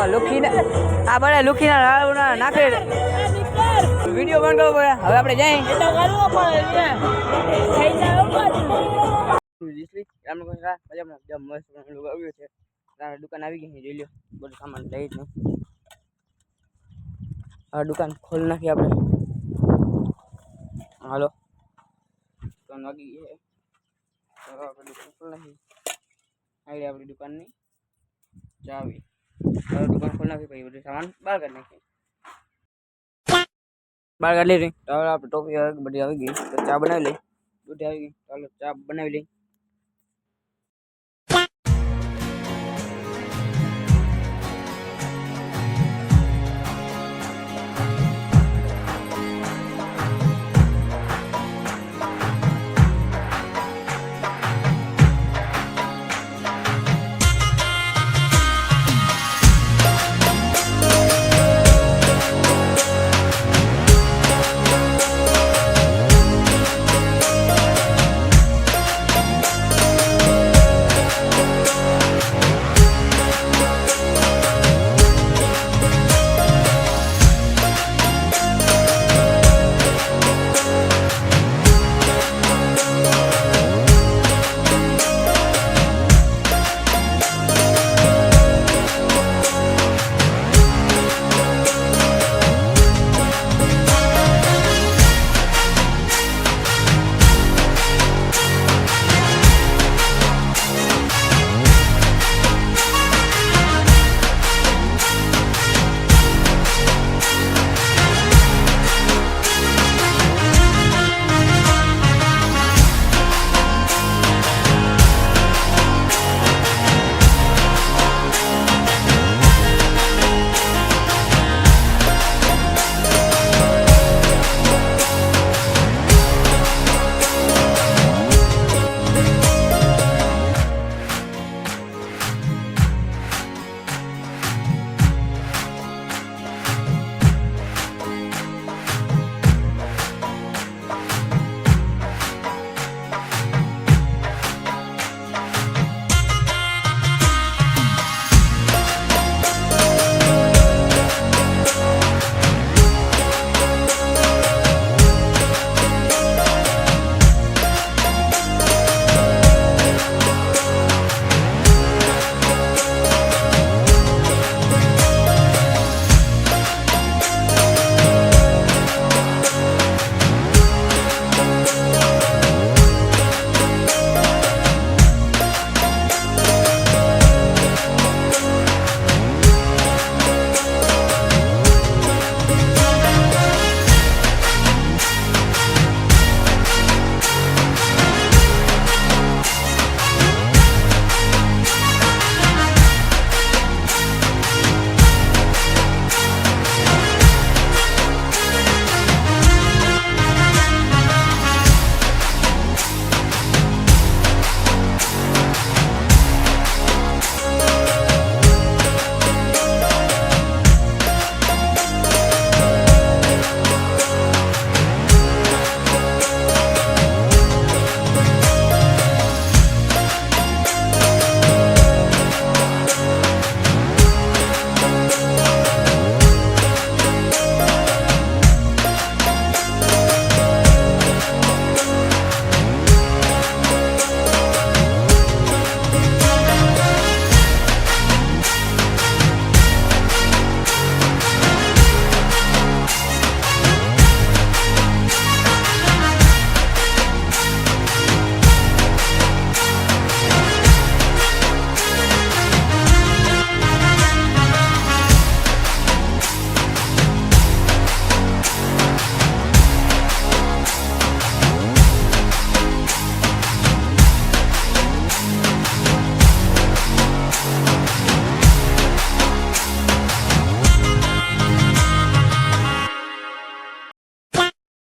લુખીને આ બળે લુખીના લાડુના નાખે વિડીયો બંધ કરવો પડે હવે આપણે જઈએ દુકાન આવી ગઈ જોઈ લો બધું સામાન લઈ જ નહીં આ દુકાન ખોલી નાખી આપણે હાલો દુકાન વાગી ગઈ છે આપણે દુકાન ખોલી નાખી આવી આપણી દુકાનની ચાવી દુકાન ખોલી નાખી પછી બધું સામાન બહાર કાઢી નાખી બહાર કાઢી લઈ તો હવે આપણે ટોપી બધી આવી ગઈ તો ચા બનાવી લઈ બધી આવી ગઈ ચાલો ચા બનાવી લઈ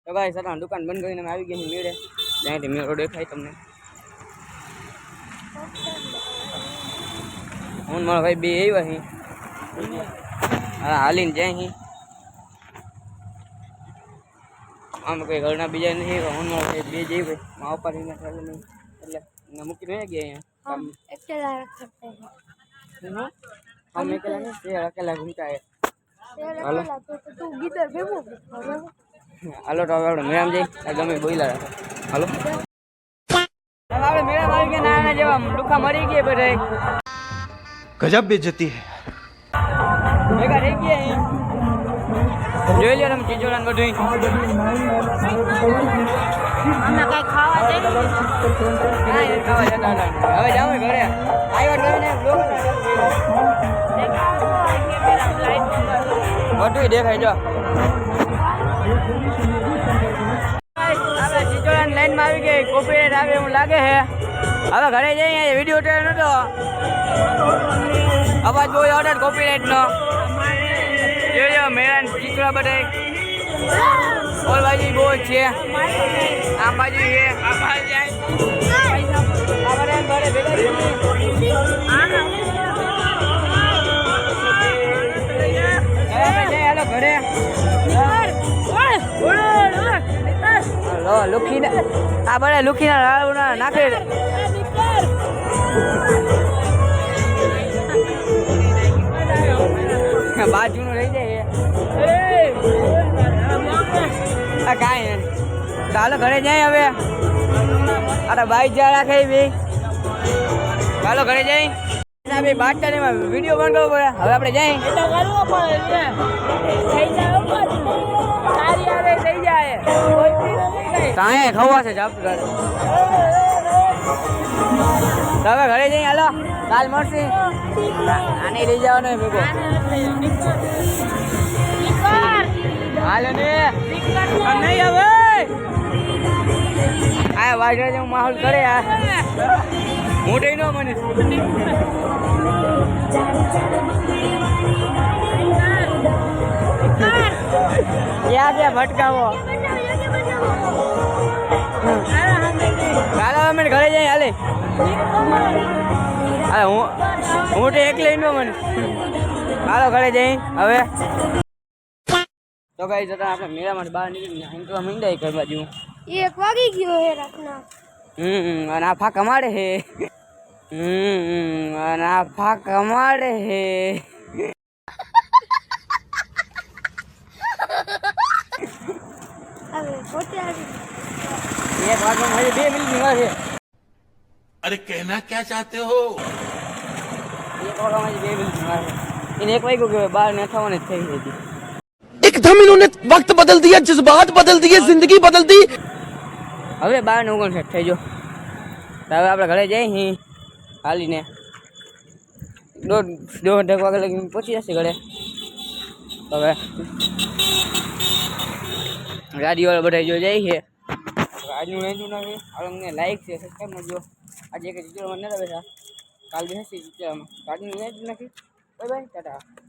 તો ભાઈ સર દુકાન બંધ કરીને આવી ગઈ મેળે ત્યાંથી મેળો દેખાય તમને હું મારા ભાઈ બે આવ્યા અહીં હા હાલીને જાય અહીં આમ કોઈ ઘરના બીજા નહીં હું મારા ભાઈ બે જઈ ભાઈ મા પપ્પા નહીં એટલે મૂકીને ગયા અહીંયા हम अकेला नहीं ये अकेला घूमता है हेलो तू गीतर भेगो हेलो तो આપણે મેરામ જઈ ગમે બોઈલા હાલો આપણે મેરામ આવી ગયા નાના જેવા લુખા મરી ગયા બધા गजब बेइज्जती है ભેગા રહી ગયા જોઈ લ્યો તમે ચીચોડાને બધું અમે કઈ ખાવા દે હા એ ખાવા જતા હતા હવે જાવ ઘરે આવ્યો ગમે બ્લોગ બધું દેખાય જો આપણે ચીચોડાની લાઈનમાં આવી ગઈ કોપીરાઈટ આવે એવું લાગે છે હવે ઘરે જઈએ વિડીયો ઉતાર્યો નતો અવાજ બહુ ઓર્ડર કોપીરાઈટનો જોયો મેરાન ચીચોડા બધા ઓલ બાજુ બહુ છે આમ બાજુ છે આ બાજુ આ બધા ઘરે ભેગા હાલો ઘરે લુખી આ બધા લુખીના લાડુના નાખે બાજુનું રહી જાય કાંઈ નથી ચાલો ઘરે જાય હવે અરે બાઈક જ્યાં રાખે બી ચાલો ઘરે જઈ ભાઈ બાદશાહ વિડીયો બંધ કરવો પડે હવે આપણે જઈ કાંઈ ખવા છે જાપ ઘરે હવે ઘરે જઈ હાલો કાલ મળશે આને લઈ જવાનો ભેગો હાલો ને નહીં હવે આ વાજરા જેવું માહોલ કરે આ મોટે ન મને ક્યાં ક્યાં ભટકાવો ચાલો અમે ઘરે જઈએ હાલે હું તો એકલી ન મને ચાલો ઘરે જઈ હવે તો કઈ જતા આપણે મેળામાંથી બહાર નીકળી મીંડાઈ કઈ બાજુ 1 વાગી ગયો હે રાતના અને આ ફાંકા મારે હે અને આ ફાંકા મારે હે હવે પોતે આવી 1 વાગ્યામાં હજી 2 મિનિટની વાર છે अरे कहना क्या चाहते हो 1 વાગ્યામાં હજી 2 મિનિટની વાર છે એને 1 વાગ્યું કે બહાર ને થવાની જ થઈ હતી एकदम इन्होंने वक्त बदल दिया जज्बात बदल दिए जिंदगी बदल दी હવે 12:59 થઈ ગયો હવે આપણે ઘરે જઈ હાલીને દોઢ વાગે લગી પહોંચી જશે ઘરે હવે ગાડીવાળા બધા જો જાય છે આજનું રહેતું નથી અમને લાઈક છે સબસ્ક્રાઈબ કરજો આજે એક ચિત્રમાં નતા બેઠા કાલ બેસી ચિત્રમાં આજનું રહેતું નથી બાય બાય ટાટા